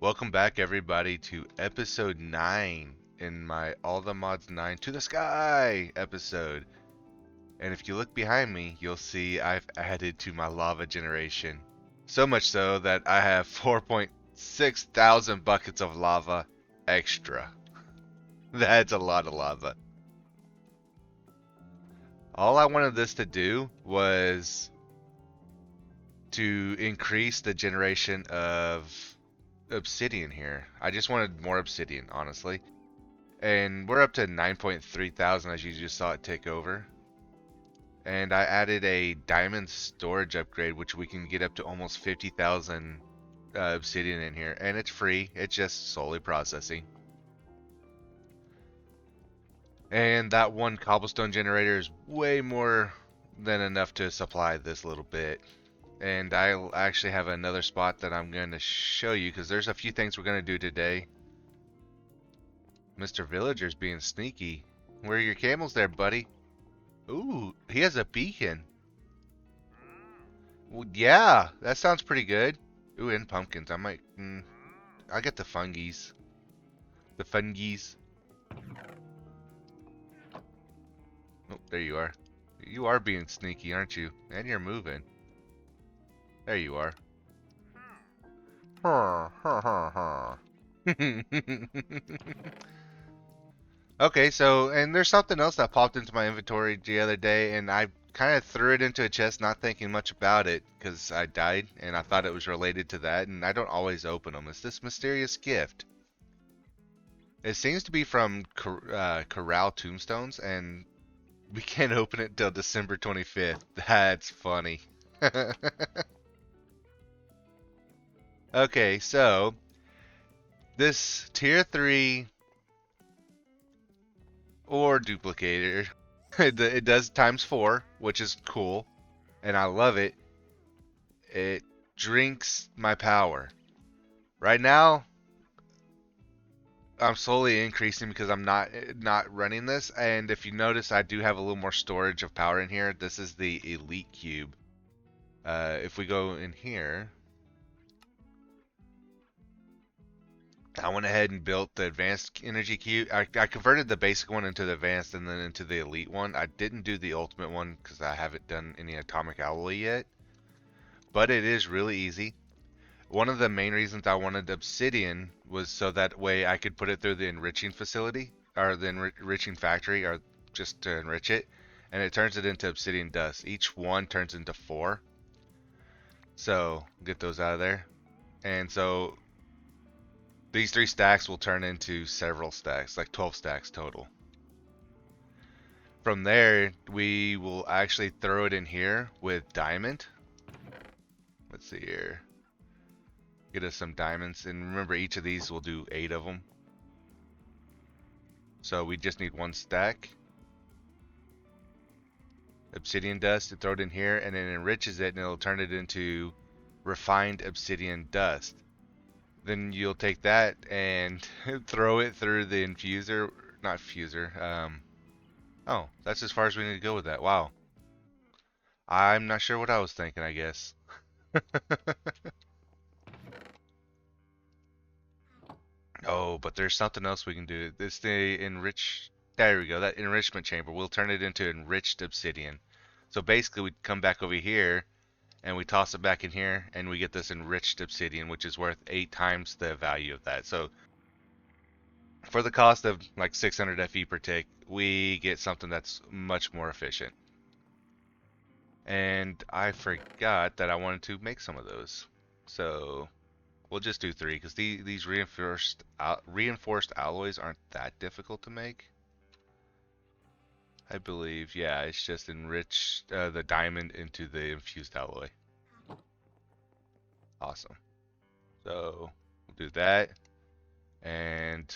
Welcome back, everybody, to episode 9 in my All the Mods 9 to the Sky episode. And if you look behind me, you'll see I've added to my lava generation. So much so that I have 4.6 thousand buckets of lava extra. That's a lot of lava. All I wanted this to do was to increase the generation of obsidian here. I just wanted more obsidian, honestly. And we're up to 9.3 thousand as you just saw it take over. And I added a diamond storage upgrade, which we can get up to almost 50,000 obsidian in here. And it's free, it's just solely processing. And that one cobblestone generator is way more than enough to supply this little bit. And I'll actually have another spot that I'm going to show you because there's a few things we're going to do today. Mr. Villager's being sneaky. Where are your camels there, buddy? Ooh, he has a beacon. Well, yeah, that sounds pretty good. Ooh, and pumpkins. I might... I'll get the fungies. The fungies. Oh, there you are. You are being sneaky, aren't you? And you're moving. There you are. Okay, so, and there's something else that popped into my inventory the other day, and I kind of threw it into a chest not thinking much about it, because I died, and I thought it was related to that, and I don't always open them. It's this mysterious gift. It seems to be from Corral Tombstones, and we can't open it till December 25th. That's funny. Okay, so, this tier 3 or duplicator. It does ×4, which is cool, and I love it. It drinks my power. Right now, I'm slowly increasing because I'm not running this, and if you notice, I do have a little more storage of power in here. This is the Elite Cube. If we go in here, I went ahead and built the advanced energy cube. I converted the basic one into the advanced and then into the elite one. I didn't do the ultimate one because I haven't done any atomic alloy yet. But it is really easy. One of the main reasons I wanted obsidian was so that way I could put it through the enriching facility or the enriching factory or just to enrich it. And it turns it into obsidian dust. Each one turns into 4. So get those out of there. And so these 3 stacks will turn into several stacks, like 12 stacks total. From there, we will actually throw it in here with diamond. Let's see here. Get us some diamonds. And remember, each of these will do 8 of them. So we just need 1 stack. Obsidian dust to throw it in here, and it enriches it, and it'll turn it into refined obsidian dust. Then you'll take that and throw it through the infuser, not fuser. Oh, that's as far as we need to go with that. Wow. I'm not sure what I was thinking, I guess. Oh, but there's something else we can do. This the enrich. There we go. That enrichment chamber. We'll turn it into enriched obsidian. So basically, we come back over here, and we toss it back in here, and we get this enriched obsidian, which is worth 8 times the value of that. So for the cost of like 600 FE per tick, we get something that's much more efficient. And I forgot that I wanted to make some of those. So we'll just do 3 because these reinforced alloys aren't that difficult to make. I believe, yeah, it's just enrich the diamond into the infused alloy. Awesome. So we'll do that, and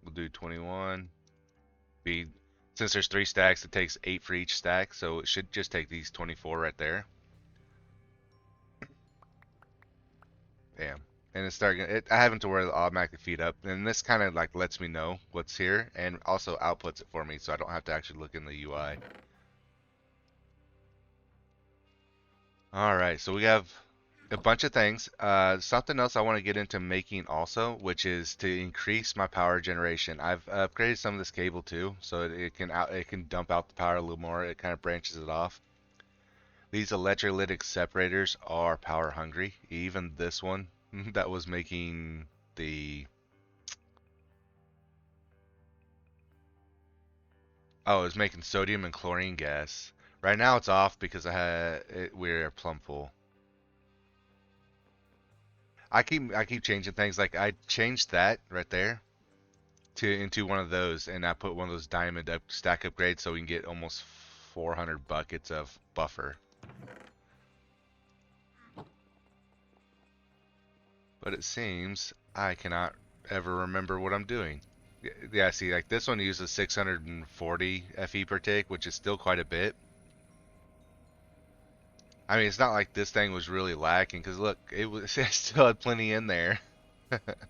we'll do 21. Since there's 3 stacks, it takes 8 for each stack, so it should just take these 24 right there. Bam. And it's starting. I haven't to where it'll automatically feed up, and this kind of like lets me know what's here, and also outputs it for me, so I don't have to actually look in the UI. All right, so we have a bunch of things. Something else I want to get into making also, which is to increase my power generation. I've upgraded some of this cable too, so it can dump out the power a little more. It kind of branches it off. These electrolytic separators are power hungry. Even this one that was making the oh, it was making sodium and chlorine gas. Right now it's off because we're plumb full. I keep changing things. Like I changed that right there to into one of those, and I put one of those diamond stack upgrades so we can get almost 400 buckets of buffer. But it seems I cannot ever remember what I'm doing. Yeah, see, like this one uses 640 FE per tick, which is still quite a bit. I mean, it's not like this thing was really lacking, because look, it still had plenty in there.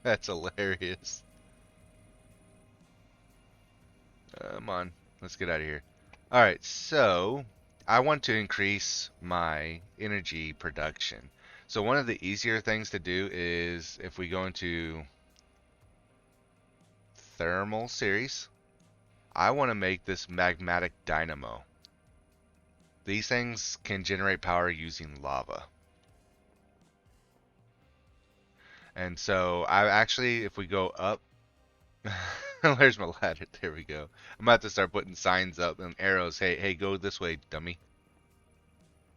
That's hilarious. Come on, let's get out of here. Alright, so I want to increase my energy production. So one of the easier things to do is if we go into thermal series, I want to make this magmatic dynamo. These things can generate power using lava. And so I actually, if we go up, there's my ladder. There we go. I'm about to start putting signs up and arrows. Hey, go this way, dummy.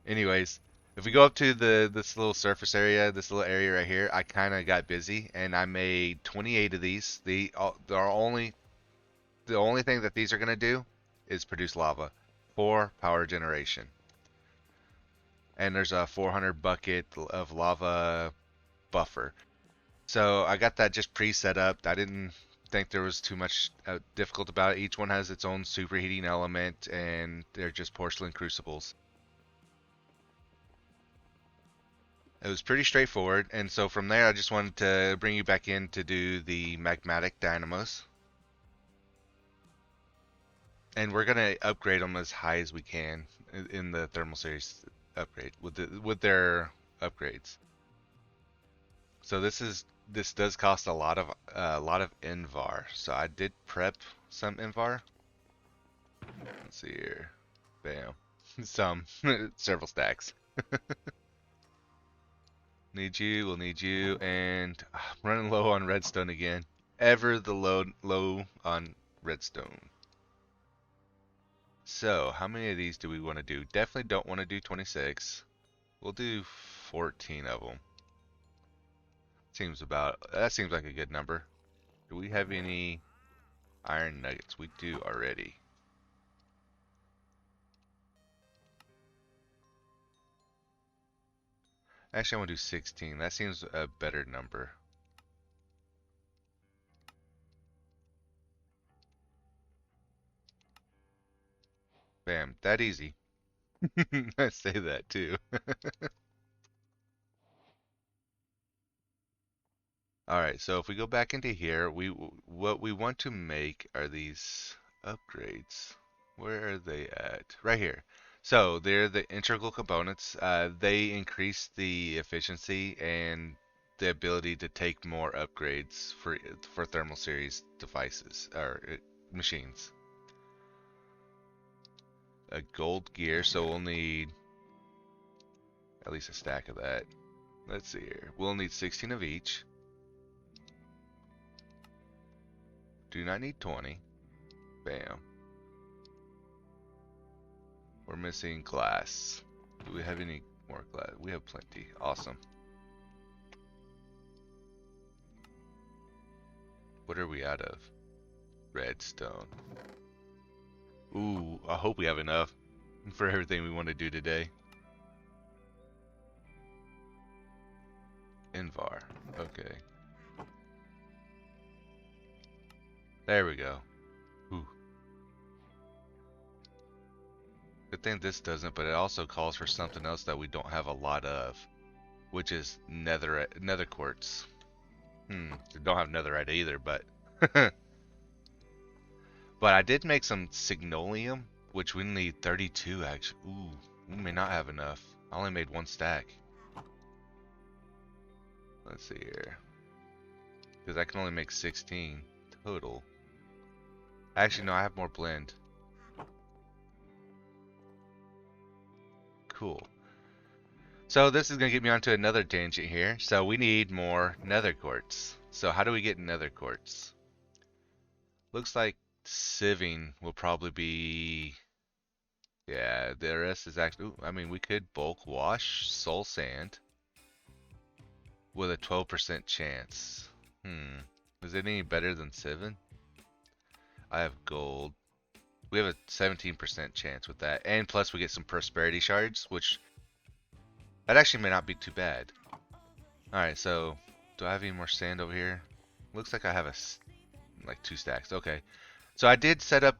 Anyways, if we go up to this little surface area, this little area right here, I kind of got busy and I made 28 of these. The only thing that these are gonna do is produce lava for power generation. And there's a 400 bucket of lava buffer. So I got that just pre-set up. I didn't think there was too much difficult about it. Each one has its own superheating element, and they're just porcelain crucibles. It was pretty straightforward, and so from there I just wanted to bring you back in to do the magmatic dynamos. And we're gonna upgrade them as high as we can in the thermal series upgrade with their upgrades. So this does cost a lot of Invar. So I did prep some Invar. Let's see here. Bam. Some several stacks. We'll need you, and I'm running low on redstone again. Ever the low on redstone. So, how many of these do we want to do? Definitely don't want to do 26. We'll do 14 of them. That seems like a good number. Do we have any iron nuggets? We do already. Actually, I want to do 16. That seems a better number. Bam, that easy. I say that too. Alright, so if we go back into here, what we want to make are these upgrades. Where are they at? Right here. So they're the integral components. They increase the efficiency and the ability to take more upgrades for thermal series devices or machines. A gold gear, so we'll need at least a stack of that. Let's see here. We'll need 16 of each. Do not need 20. Bam. We're missing glass. Do we have any more glass? We have plenty. Awesome. What are we out of? Redstone. Ooh, I hope we have enough for everything we want to do today. Invar. Okay. There we go. Ooh. Good thing this doesn't, but it also calls for something else that we don't have a lot of, which is nether quartz. We don't have netherite either, but but I did make some signolium, which we need 32 actually. Ooh, we may not have enough. I only made one stack. Let's see here. Because I can only make 16 total. Actually, no, I have more blend. Cool. So this is going to get me onto another tangent here. So we need more nether quartz. So how do we get nether quartz? Looks like sieving will probably be... Yeah, the rest is actually... Ooh, I mean, we could bulk wash soul sand with a 12% chance. Is it any better than sieving? I have gold. We have a 17% chance with that. And plus we get some prosperity shards, which... That actually may not be too bad. Alright, so... Do I have any more sand over here? Looks like I have like 2 stacks. Okay. So I did set up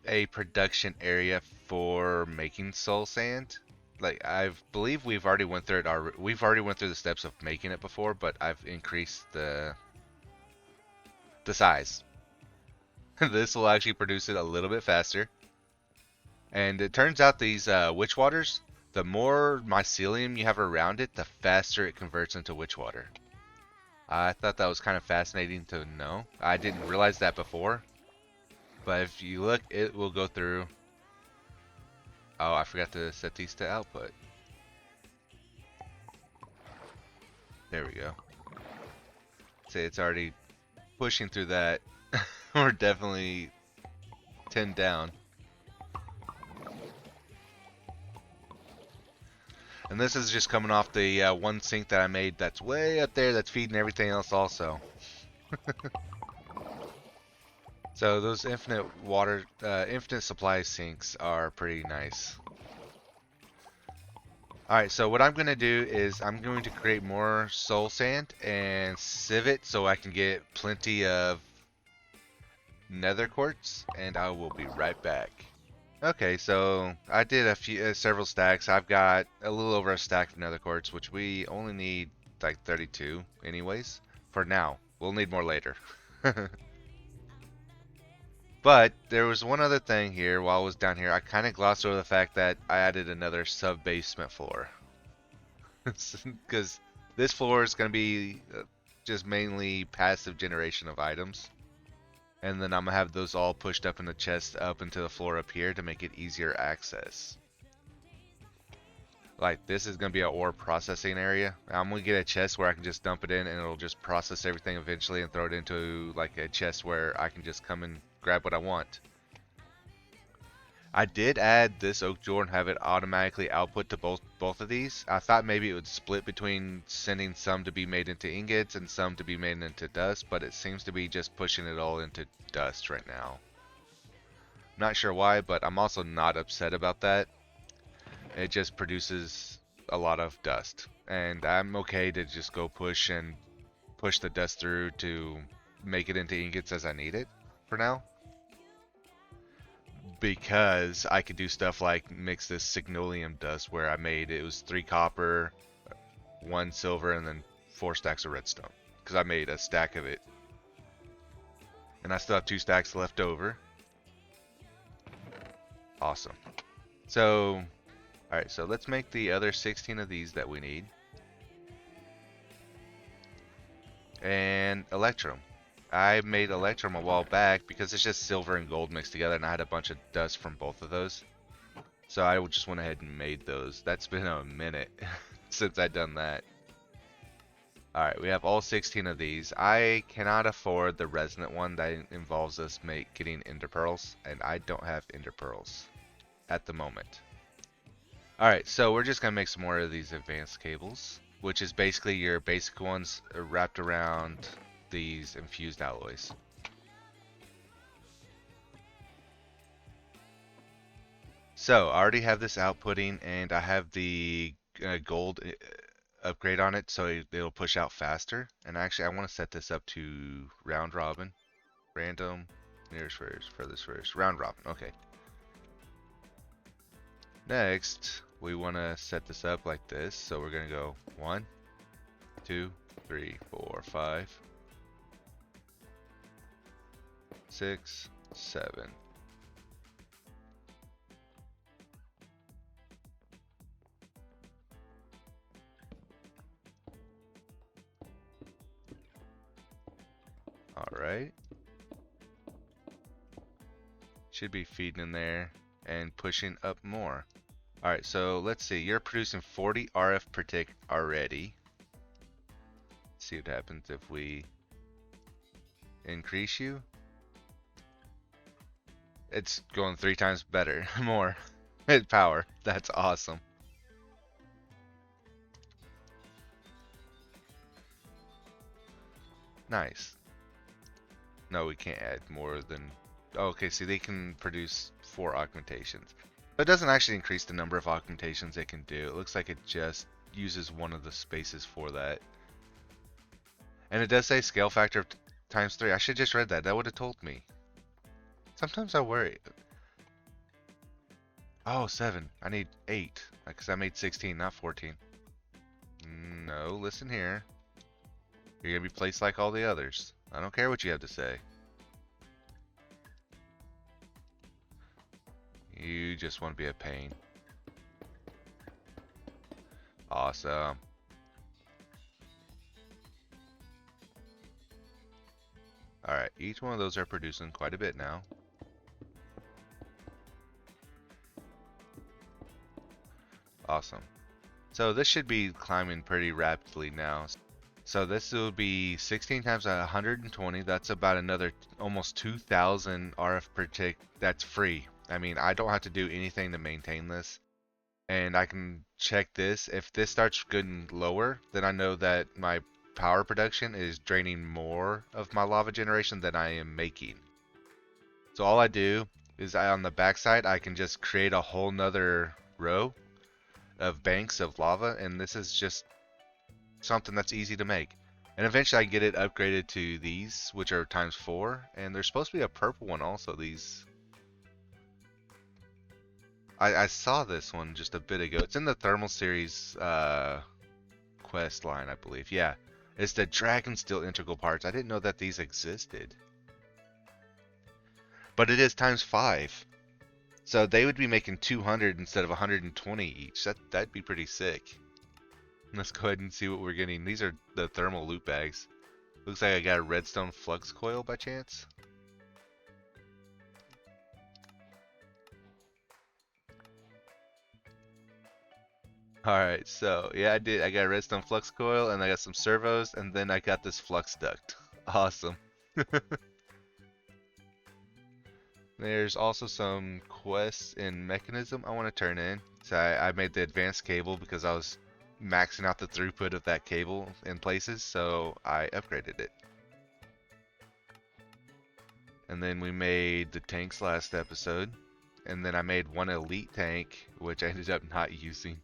a production area for making soul sand. Like I believe we've already went through it. We've already went through the steps of making it before, but I've increased the size. This will actually produce it a little bit faster. And it turns out these witch waters, the more mycelium you have around it, the faster it converts into witch water. I thought that was kind of fascinating to know. I didn't realize that before. But if you look, it will go through... Oh, I forgot to set these to output. There we go. See, it's already pushing through that. We're definitely 10 down. And this is just coming off the one sink that I made that's way up there that's feeding everything else also. So those infinite supply sinks are pretty nice. Alright, so what I'm going to do is I'm going to create more soul sand and sieve it so I can get plenty of nether quartz, and I will be right back. Okay, so I did several stacks. I've got a little over a stack of nether quartz, which we only need like 32 anyways. For now. We'll need more later. But there was one other thing here while I was down here. I kind of glossed over the fact that I added another sub-basement floor. Because this floor is going to be just mainly passive generation of items. And then I'm going to have those all pushed up in the chest up into the floor up here to make it easier access. Like this is going to be an ore processing area. I'm going to get a chest where I can just dump it in and it'll just process everything eventually and throw it into like a chest where I can just come and grab what I want. I did add this oak jewel and have it automatically output to both of these. I thought maybe it would split between sending some to be made into ingots and some to be made into dust, but it seems to be just pushing it all into dust right now. Not sure why, but I'm also not upset about that. It just produces a lot of dust, and I'm okay to just go push the dust through to make it into ingots as I need it for now. Because I could do stuff like mix this signolium dust where I made it was 3 copper, 1 silver, and then 4 stacks of redstone. Because I made a stack of it. And I still have 2 stacks left over. Awesome. So, alright, so let's make the other 16 of these that we need. And electrum. I made electrum a while back because it's just silver and gold mixed together, and I had a bunch of dust from both of those. So I just went ahead and made those. That's been a minute since I've done that. Alright, we have all 16 of these. I cannot afford the resonant one that involves us getting ender pearls, and I don't have ender pearls at the moment. Alright, so we're just going to make some more of these advanced cables, which is basically your basic ones wrapped around these infused alloys. So I already have this outputting, and I have the gold upgrade on it, so it'll push out faster. And actually I want to set this up to round robin, random, nearest first, furthest first, round robin. Okay. Next we want to set this up like this, so we're gonna go 1 2 3 4 5 6 7. right? Should be feeding in there and pushing up more. Alright, so let's see. You're producing 40 RF per tick already. Let's see what happens if we increase you. It's going 3 times better, more power. That's awesome. Nice. No, we can't add more than... Oh, okay, see, they can produce 4 augmentations. But it doesn't actually increase the number of augmentations it can do. It looks like it just uses one of the spaces for that. And it does say scale factor of times 3. I should just read that. That would have told me. Sometimes I worry. Oh, 7. I need 8. Because I made 16, not 14. No, listen here. You're going to be placed like all the others. I don't care what you have to say. You just want to be a pain. Awesome. Alright, each one of those are producing quite a bit now. Awesome. So this should be climbing pretty rapidly now. So this will be 16 times 120. That's about another almost 2,000 RF per tick. That's free. I mean, I don't have to do anything to maintain this. And I can check this. If this starts getting lower, then I know that my power production is draining more of my lava generation than I am making. So all I do is on the backside, I can just create a whole nother row of banks of lava, and this is just something that's easy to make. And eventually I get it upgraded to these, which are times 4, and there's supposed to be a purple one also. These I saw this one just a bit ago. It's in the thermal series quest line, I believe. Yeah, it's the dragon steel integral parts. I didn't know that these existed, but it is times 5. So they would be making 200 instead of 120 each. That'd be pretty sick. Let's go ahead and see what we're getting. These are the thermal loot bags. Looks like I got a redstone flux coil by chance. Alright, so yeah, I did. I got a redstone flux coil, and I got some servos, and then I got this flux duct. Awesome. There's also some quests in mechanism I want to turn in. So I made the advanced cable because I was maxing out the throughput of that cable in places, so I upgraded it. And then we made the tanks last episode, and then I made one elite tank, which I ended up not using.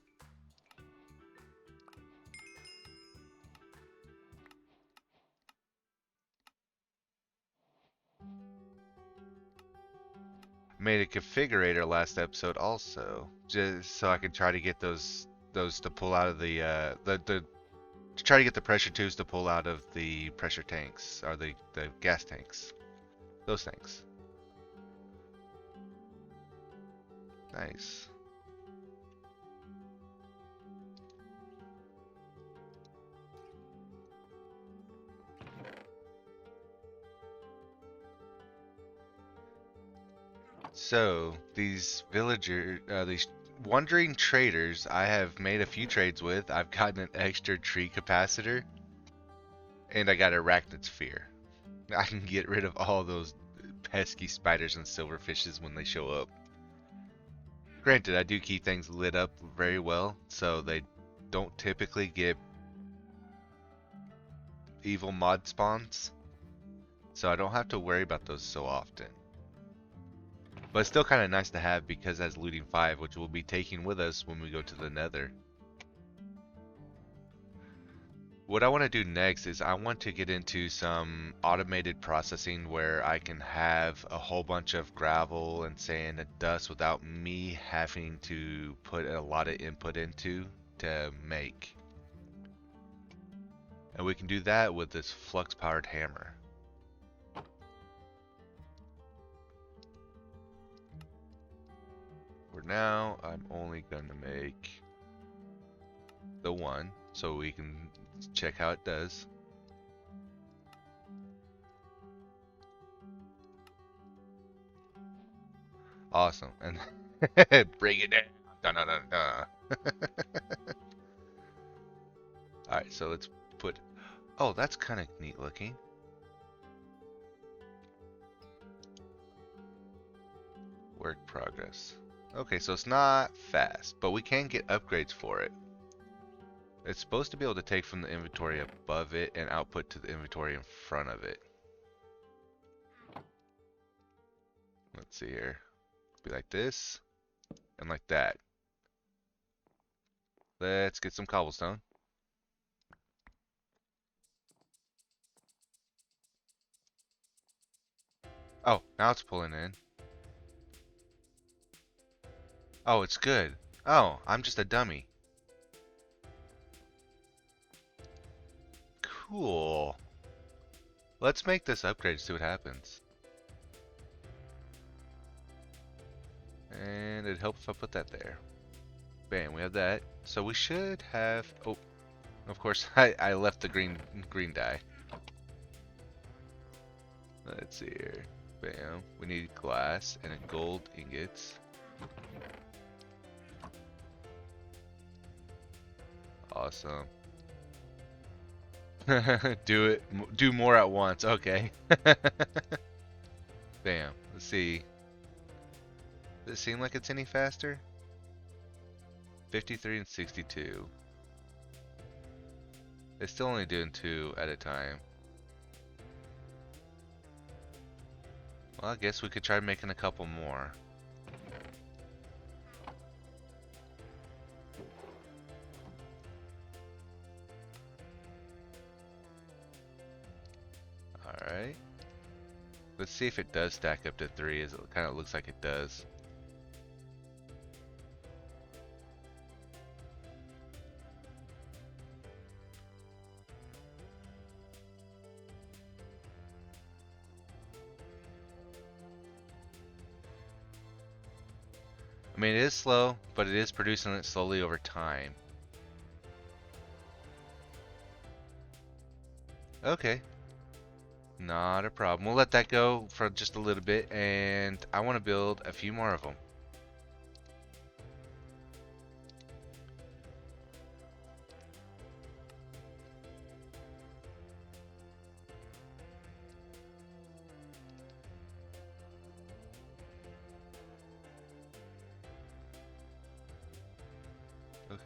Made a configurator last episode also, just so I could try to get those to pull out of the to try to get the pressure tubes to pull out of the pressure tanks, or the gas tanks. Those things. Nice. So these these wandering traders, I have made a few trades with. I've gotten an extra tree capacitor, and I got arachnid sphere. I can get rid of all those pesky spiders and silverfishes when they show up. Granted, I do keep things lit up very well, so they don't typically get evil mod spawns, so I don't have to worry about those so often. But it's still kind of nice to have because it has looting 5, which we'll be taking with us when we go to the nether. What I want to do next is I want to get into some automated processing where I can have a whole bunch of gravel and sand and dust without me having to put a lot of input into to make. And we can do that with this flux powered hammer. For now, I'm only going to make the one so we can check how it does. Awesome. And bring it down. Dun, dun, dun, dun. All right, so let's put. Oh, that's kind of neat looking. Work progress. Okay, so it's not fast, but we can get upgrades for it. It's supposed to be able to take from the inventory above it and output to the inventory in front of it. Let's see here. Be like this and like that. Let's get some cobblestone. Oh, now it's pulling in. Oh, it's good. Oh, I'm just a dummy. Cool. Let's make this upgrade, see what happens. And it helps if I put that there. Bam, we have that. So we should have... Oh, of course, I left the green dye. Let's see here. Bam. We need glass and a gold ingots. Awesome. Do it. Do more at once. Okay. Bam. Let's see. Does it seem like it's any faster? 53 and 62. It's still only doing 2 at a time. Well, I guess we could try making a couple more. Alright. Let's see if it does stack up to 3, as it kind of looks like it does. I mean, it is slow, but it is producing it slowly over time. Okay. Not a problem. We'll let that go for just a little bit, and I want to build a few more of them. Okay.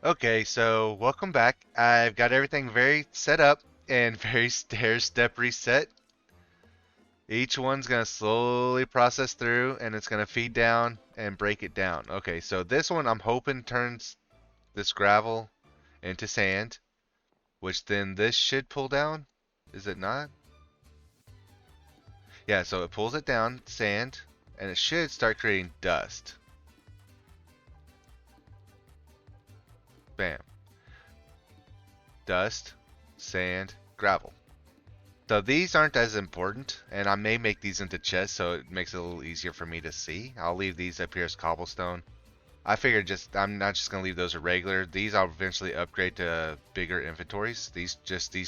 Okay, so welcome back. I've got everything very set up and very stair step reset. Each one's gonna slowly process through and it's gonna feed down and break it down. Okay, so this one I'm hoping turns this gravel into sand, which then this should pull down. Is it not? Yeah, so it pulls it down, sand, and it should start creating dust. Bam. Dust, sand, gravel. So these aren't as important, and I may make these into chests so it makes it a little easier for me to see. I'll leave these up here as cobblestone. I figured I'm not just gonna leave those irregular. These I'll eventually upgrade to bigger inventories. These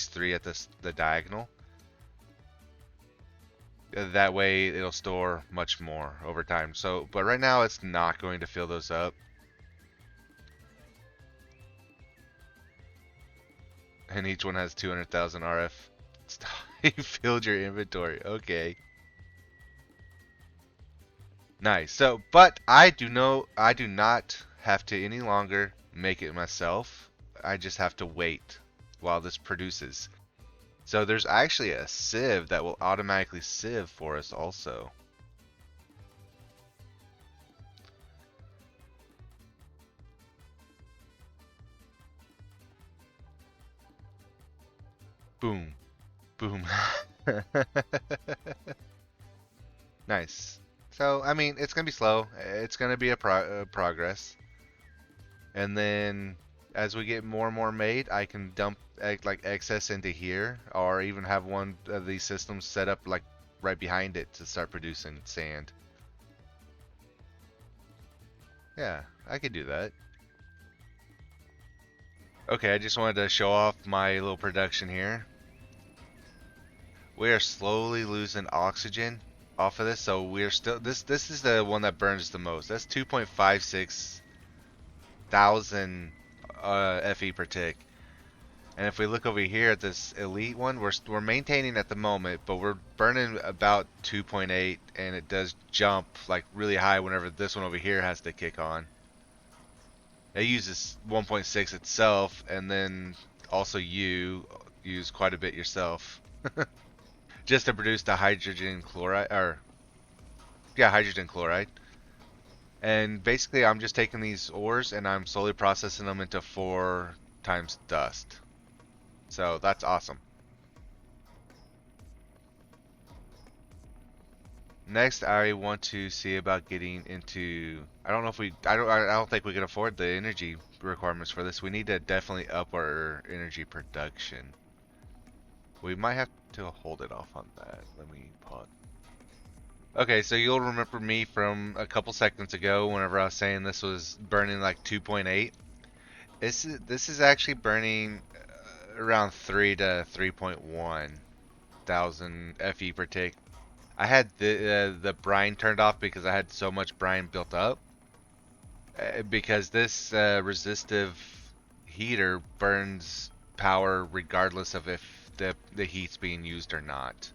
three at the diagonal. That way it'll store much more over time. So, but right now it's not going to fill those up. And each one has 200,000 RF. You filled your inventory. Okay. Nice. So, but I do not have to any longer make it myself. I just have to wait while this produces. So there's actually a sieve that will automatically sieve for us also. Boom. Boom. Nice. So, I mean, it's going to be slow. It's going to be a progress. And then as we get more and more made, I can dump like excess into here, or even have one of these systems set up like right behind it to start producing sand. Yeah, I could do that. Okay, I just wanted to show off my little production here. We are slowly losing oxygen off of this, so we're still this is the one that burns the most. That's 2.56 thousand FE per tick. And if we look over here at this elite one, we're maintaining at the moment, but we're burning about 2.8, and it does jump like really high whenever this one over here has to kick on. It uses 1.6 itself, and then also you use quite a bit yourself just to produce the hydrogen chloride, or yeah, hydrogen chloride. And basically, I'm just taking these ores and I'm slowly processing them into 4 times dust. So that's awesome. Next, I want to see about getting into. I don't know if we. I don't think we can afford the energy requirements for this. We need to definitely up our energy production. We might have to hold it off on that. Let me pause. Okay, so you'll remember me from a couple seconds ago whenever I was saying this was burning like 2.8. This is actually burning around 3 to 3.1 thousand FE per tick. I had the brine turned off because I had so much brine built up. Because this resistive heater burns power regardless of if the heat's being used or not.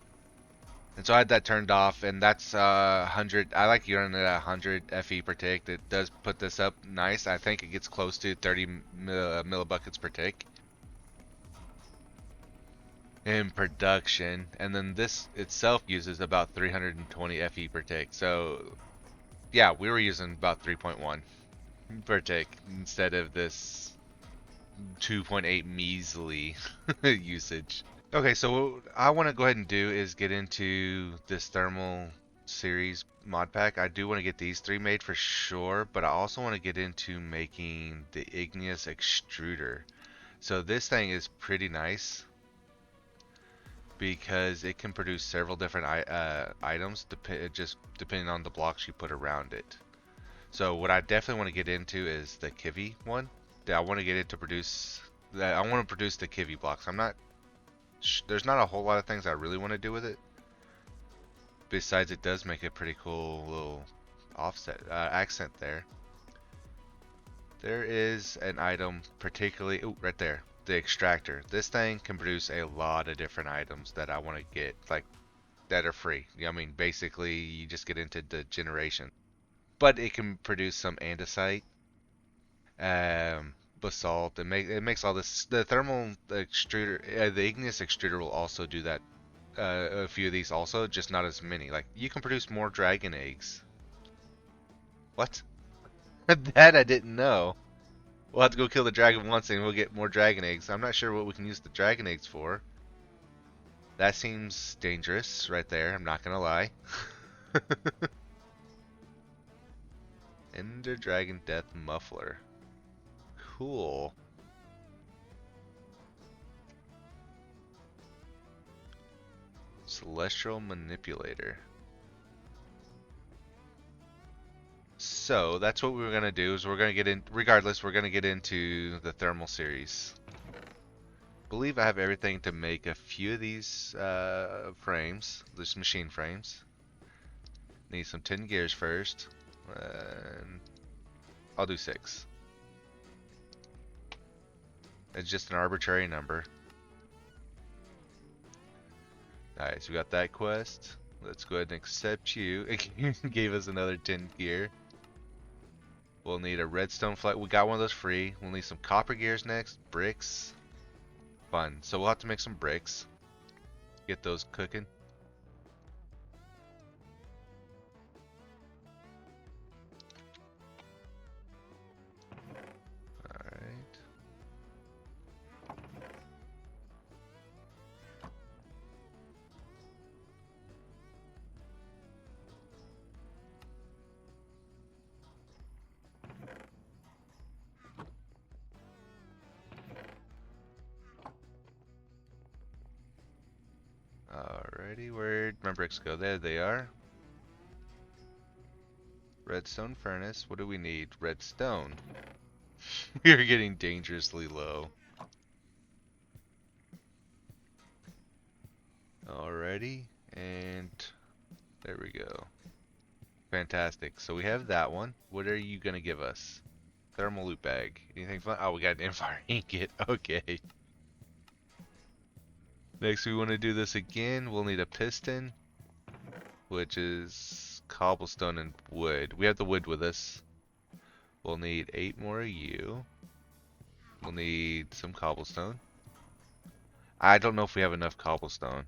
And so I had that turned off, and that's 100. I like running at 100 FE per tick. That does put this up nice. I think it gets close to 30 millibuckets per tick in production, and then this itself uses about 320 FE per tick. So yeah, we were using about 3.1 per tick instead of this 2.8 measly usage. Okay, so what I want to go ahead and do is get into this thermal series mod pack. I do want to get these 3 made for sure, but I also want to get into making the igneous extruder. So this thing is pretty nice because it can produce several different items just depending on the blocks you put around it. So what I definitely want to get into is the Kiwi one. I want to get it to produce that. I want to produce the Kiwi blocks. There's not a whole lot of things I really want to do with it. Besides, it does make a pretty cool little offset accent there. There is an item particularly, ooh, right there, the extractor. This thing can produce a lot of different items that I want to get, like that are free. I mean, basically, you just get into the generation. But it can produce some andesite, basalt. It makes all this. The thermal extruder, the igneous extruder will also do that a few of these also, just not as many. Like, you can produce more dragon eggs. What? That I didn't know. We'll have to go kill the dragon once and we'll get more dragon eggs. I'm not sure what we can use the dragon eggs for. That seems dangerous right there, I'm not gonna lie. Ender Dragon Death Muffler. Cool. Celestial Manipulator. So that's what we were gonna do. Is we're gonna get in. Regardless, we're gonna get into the thermal series. Believe I have everything to make a few of these frames. These machine frames. Need some tin gears first. And I'll do 6. It's just an arbitrary number. Alright, so we got that quest. Let's go ahead and accept you. It gave us another 10 gear. We'll need a redstone flag. We got one of those free. We'll need some copper gears next. Bricks. Fun. So we'll have to make some bricks. Get those cooking. Alright. Alrighty, where'd my bricks go? There they are. Redstone furnace. What do we need? Redstone. We are getting dangerously low. Alrighty, and there we go. Fantastic. So we have that one. What are you gonna give us? Thermal loot bag. Anything fun? Oh, we got an infire ingot. Okay. Next, we want to do this again. We'll need a piston, which is cobblestone and wood. We have the wood with us. We'll need 8 more of you. We'll need some cobblestone. I don't know if we have enough cobblestone,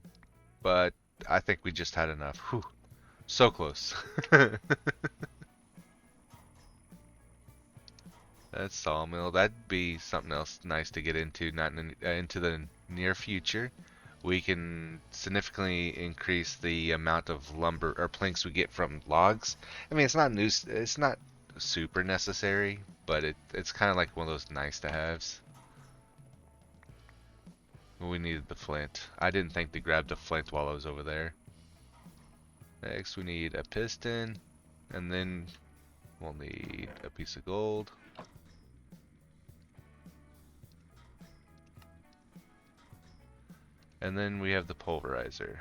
but I think we just had enough. Whew. So close. That's sawmill. That'd be something else nice to get into, not into the near future. We can significantly increase the amount of lumber or planks we get from logs. I mean, it's not super necessary, but it's kind of like one of those nice to haves. We needed the flint. I didn't think to grab the flint while I was over there. Next, we need a piston, and then we'll need a piece of gold. And then we have the pulverizer.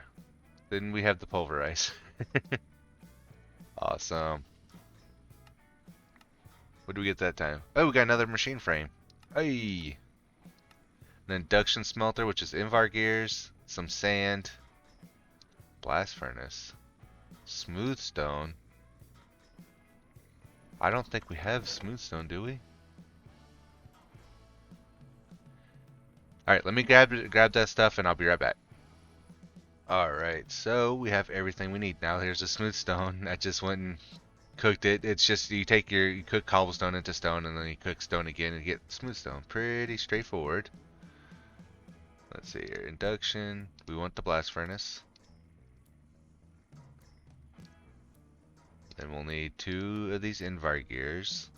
Then we have the pulverizer. Awesome. What do we get that time? Oh, we got another machine frame. Hey! An induction smelter, which is invar gears, some sand, blast furnace, smooth stone. I don't think we have smooth stone, do we? Alright, let me grab that stuff and I'll be right back. Alright, so we have everything we need. Now here's a smooth stone. I just went and cooked it. It's just you cook cobblestone into stone and then you cook stone again and get smooth stone. Pretty straightforward. Let's see here. Induction. We want the blast furnace. Then we'll need 2 of these invar gears.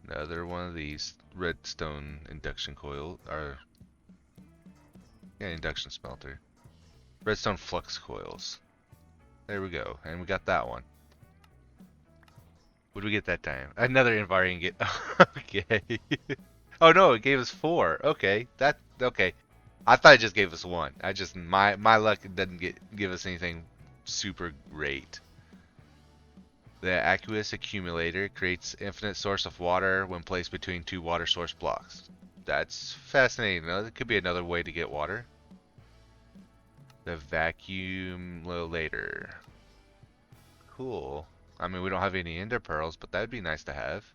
Another one of these redstone induction coil, or yeah, induction smelter. Redstone flux coils. There we go, and we got that one. What did we get that time? Another invar ingot. Okay. Oh no, it gave us 4. Okay, okay. I thought it just gave us 1. My luck doesn't give us anything super great. The aqueous accumulator creates infinite source of water when placed between 2 water source blocks. That's fascinating. That could be another way to get water. The vacuumulator. Cool. I mean, we don't have any ender pearls, but that'd be nice to have.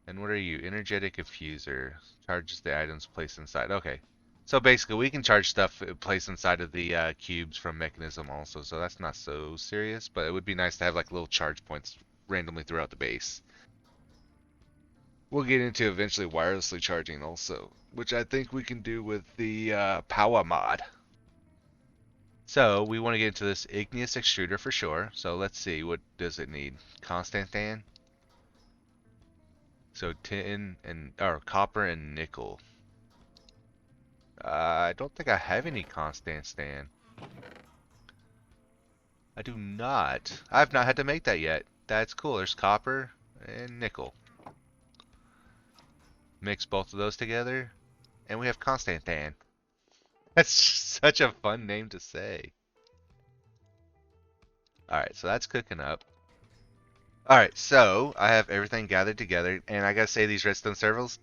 And what are you? Energetic infuser. Charges the items placed inside. Okay. So basically, we can charge stuff placed inside of the cubes from mechanism also, so that's not so serious. But it would be nice to have like little charge points randomly throughout the base. We'll get into eventually wirelessly charging also, which I think we can do with the power mod. So we want to get into this igneous extruder for sure. So let's see, what does it need? Constantan. So tin and or copper and nickel. I don't think I have any Constantan. I do not. I've not had to make that yet. That's cool. There's copper and nickel. Mix both of those together, and we have Constantan. That's such a fun name to say. Alright, so that's cooking up. Alright, so I have everything gathered together, and I gotta say these redstone servos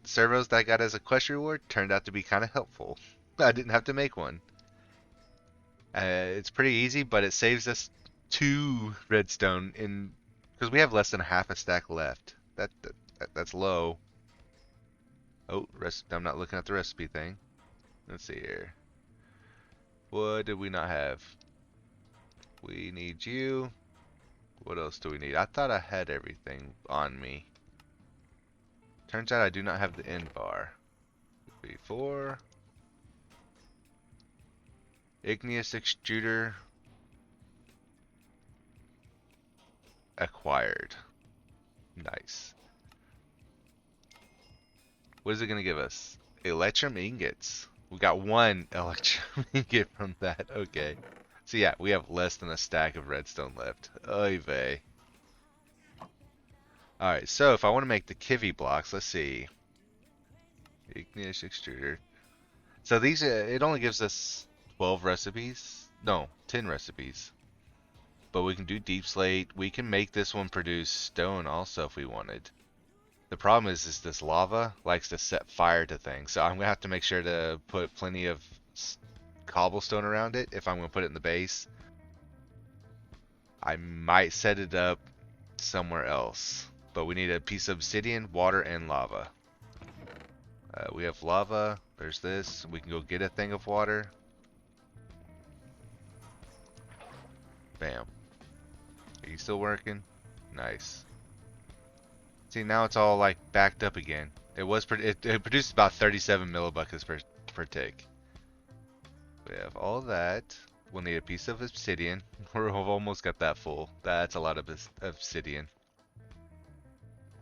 that I got as a quest reward turned out to be kind of helpful. I didn't have to make one. It's pretty easy, but it saves us 2 redstone in because we have less than half a stack left. That's low. Oh, I'm not looking at the recipe thing. Let's see here. What did we not have? We need you. What else do we need? I thought I had everything on me. Turns out I do not have the end bar. B4. Igneous extruder. Acquired. Nice. What is it going to give us? Electrum ingots. We got 1 electrum ingot from that. Okay. So yeah, we have less than a stack of redstone left. Oy vey. Alright, so if I want to make the kiwi blocks, let's see. Igneous extruder. So these, it only gives us 12 recipes. No, 10 recipes. But we can do deep slate. We can make this one produce stone also if we wanted. The problem is this lava likes to set fire to things. So I'm going to have to make sure to put plenty of cobblestone around it if I'm going to put it in the base. I might set it up somewhere else. But we need a piece of obsidian, water, and lava. We have lava. There's this. We can go get a thing of water. Bam. Are you still working? Nice. See, now it's all like backed up again. It was it produced about 37 millibuckets per tick. We have all that. We'll need a piece of obsidian. We've almost got that full. That's a lot of obsidian.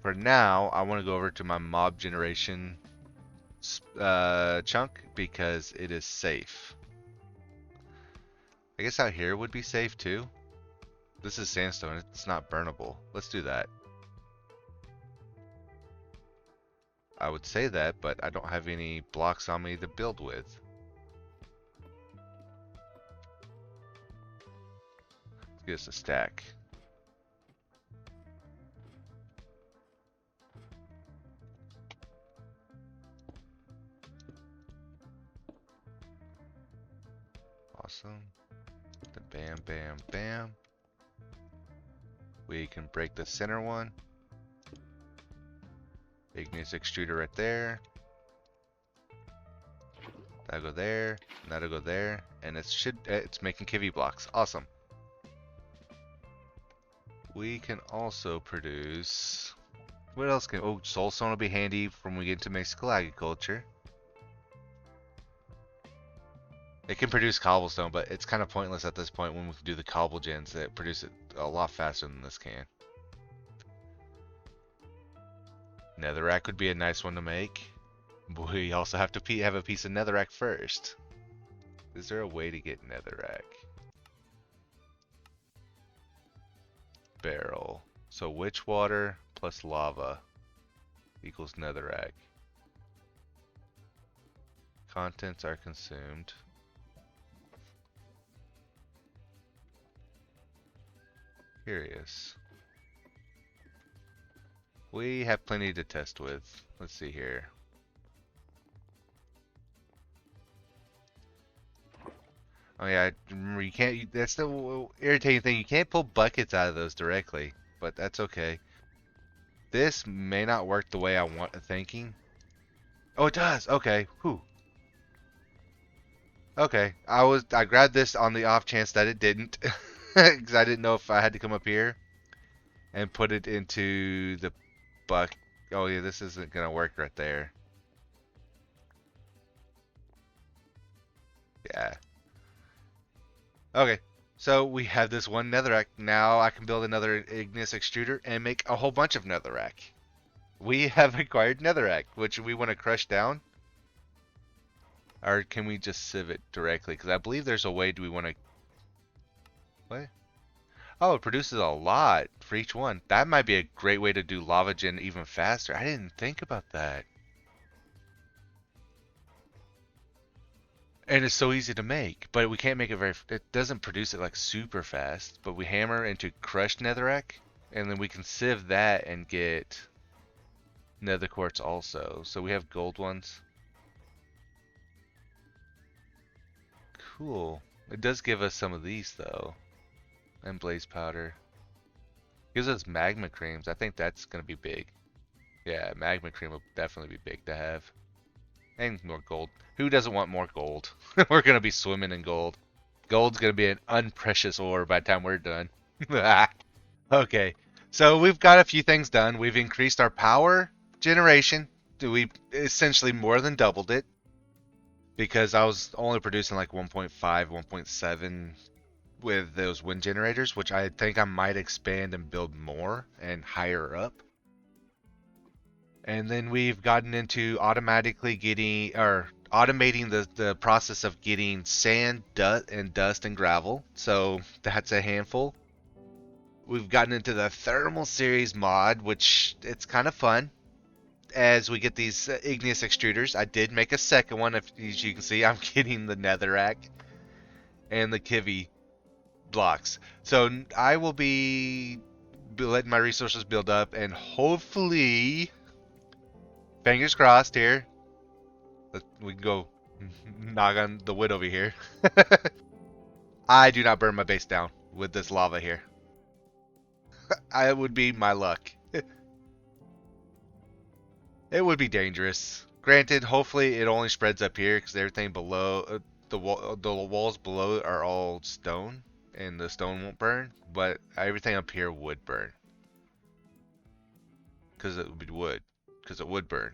For now, I want to go over to my mob generation chunk because it is safe. I guess out here would be safe too. This is sandstone. It's not burnable. Let's do that. I would say that, but I don't have any blocks on me to build with. Let's get us a stack. Awesome. The bam, bam, bam. We can break the center one. Igneous extruder right there. That'll go there, and that'll go there, and it's making kiwi blocks. Awesome. We can also produce. What else can? Oh, soulstone will be handy when we get into Mexican agriculture. It can produce cobblestone, but it's kind of pointless at this point when we can do the cobble gens that produce it a lot faster than this can. Netherrack would be a nice one to make. We also have to have a piece of netherrack first. Is there a way to get netherrack? Barrel. So witch water plus lava equals netherrack. Contents are consumed. Curious. We have plenty to test with. Let's see here. Oh yeah, remember you can't. That's the irritating thing. You can't pull buckets out of those directly, but that's okay. This may not work the way I want thinking. Oh, it does. Okay. Whew. Okay, I grabbed this on the off chance that it didn't, because I didn't know if I had to come up here and put it into the buck. Oh yeah, this isn't gonna work right there. Yeah. Okay. So we have this one netherrack. Now I can build another igneous extruder and make a whole bunch of netherrack. We have acquired netherrack, which we want to crush down. Or can we just sieve it directly? Because I believe there's a way. Do we want to... What? Oh, it produces a lot for each one. That might be a great way to do lava gen even faster. I didn't think about that. And it's so easy to make, but we can't make it very... It doesn't produce it like super fast, but we hammer into crushed netherrack, and then we can sieve that and get nether quartz also. So we have gold ones. Cool. It does give us some of these though. And blaze powder. Gives us magma creams. I think that's gonna be big. Yeah, magma cream will definitely be big to have. And more gold. Who doesn't want more gold? We're gonna be swimming in gold. Gold's gonna be an unprecious ore by the time we're done. Okay, so we've got a few things done. We've increased our power generation. We essentially more than doubled it because I was only producing like 1.5, 1.7 with those wind generators, which I think I might expand and build more and higher up. And then we've gotten into automatically getting or automating the process of getting sand, dust and gravel. So that's a handful. We've gotten into the thermal series mod, which it's kind of fun as we get these igneous extruders. I did make a second one. If, as you can see, I'm getting the netherrack and the kivi blocks. So I will be letting my resources build up, and hopefully, fingers crossed here, we can go knock on the wood over here. I do not burn my base down with this lava here. I would be my luck. It would be dangerous. Granted, hopefully it only spreads up here because everything below the walls below are all stone, and the stone won't burn. But everything up here would burn because it would be wood, because it would burn.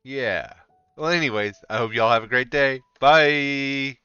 Yeah. Well, anyways, I hope y'all have a great day. Bye.